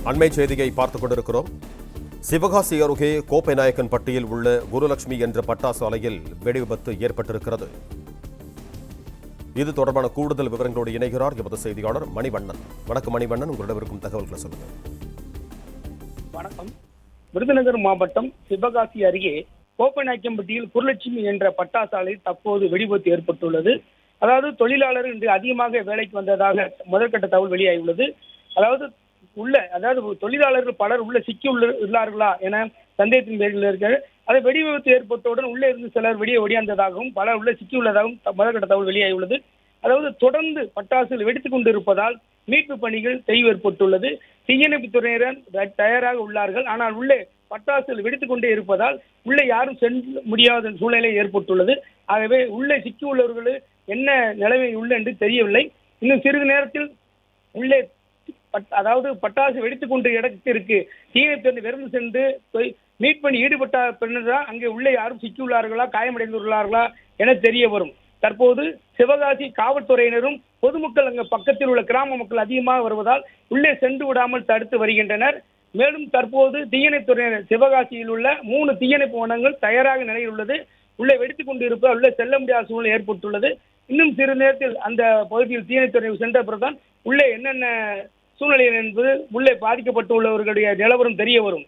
அண்மை செய்தியை பார்த்துக் கொண்டிருக்கிறோம். சிவகாசி அருகே கோப்பைநாயக்கன்பட்டியில் உள்ள குருலட்சுமி என்ற பட்டாசு ஆலையில் வெடி விபத்து ஏற்பட்டிருக்கிறது. இது தொடர்பான கூடுதல் விவரங்களோடு இணைகிறார் எமது செய்தியாளர் மணிவண்ணன். வணக்கம் மணிவண்ணன், உங்களிடம் இருக்கும் தகவல்களை சொல்லுங்கள். வணக்கம். விருதுநகர் மாவட்டம் சிவகாசி அருகே கோப்பைநாயக்கன்பட்டியில் குருலட்சுமி என்ற பட்டாசு ஆலையில் தற்போது வெடிவிபத்து ஏற்பட்டுள்ளது. அதாவது தொழிலாளர்கள் இன்று அதிகமாக வேலைக்கு வந்ததாக முதற்கட்ட தகவல் வெளியாகியுள்ளது. அதாவது தொழிலாளர்கள் பலர் உள்ள சிக்கி உள்ளார்களா என சந்தேகத்தின் பேரில் இருக்கிறது. அதை வெடி விபத்து ஏற்பட்டவுடன் உள்ளே இருந்து சிலர் வெளியே ஒடியாந்ததாகவும் பலர் உள்ள சிக்கியுள்ளதாகவும் முதற்கட்ட தகவல் வெளியாகியுள்ளது. அதாவது தொடர்ந்து பட்டாசுகள் வெடித்துக் கொண்டிருப்பதால் மீட்பு பணிகள் தெளிவு ஏற்பட்டுள்ளது. தீயணைப்பு துறையினர் தயாராக உள்ளார்கள். ஆனால் உள்ளே பட்டாசுகள் வெடித்துக் கொண்டே இருப்பதால் உள்ளே யாரும் செல்ல முடியாத சூழ்நிலை ஏற்பட்டுள்ளது. ஆகவே உள்ளே சிக்கியுள்ளவர்கள் என்ன நிலைமை உள்ள என்று தெரியவில்லை. இன்னும் சிறிது நேரத்தில் உள்ளே பட்டாசு வெடித்துக் கொண்ட இடத்திற்கு தீயணைப்பு விரைந்து சென்று மீட்பணி ஈடுபட்ட பின்னர்தான் அங்கே உள்ளே யாரும் சிக்கியுள்ளார்களா காயமடைந்துள்ளார்களா என தெரிய வரும். தற்போது சிவகாசி காவல்துறையினரும் பொதுமக்கள் அங்கு பக்கத்தில் உள்ள கிராம மக்கள் அதிகமாக வருவதால் உள்ளே சென்று விடாமல் தடுத்து வருகின்றனர். மேலும் தற்போது தீயணைப்புத்துறையினர் சிவகாசியில் உள்ள 3 தீயணைப்பு வனங்கள் தயாராக நிலையில் உள்ளது. உள்ளே வெடித்துக் கொண்டு இருப்பதால் உள்ளே செல்ல முடியாத சூழ்நிலை ஏற்பட்டுள்ளது. இன்னும் சிறு நேரத்தில் அந்த பகுதியில் தீயணைப்புத்துறை சென்ற பிறகுதான் உள்ளே என்னென்ன சூழ்நிலை என்பது உள்ளே பாதிக்கப்பட்டுள்ளவர்களுடைய நிலவரம் தெரிய வரும்.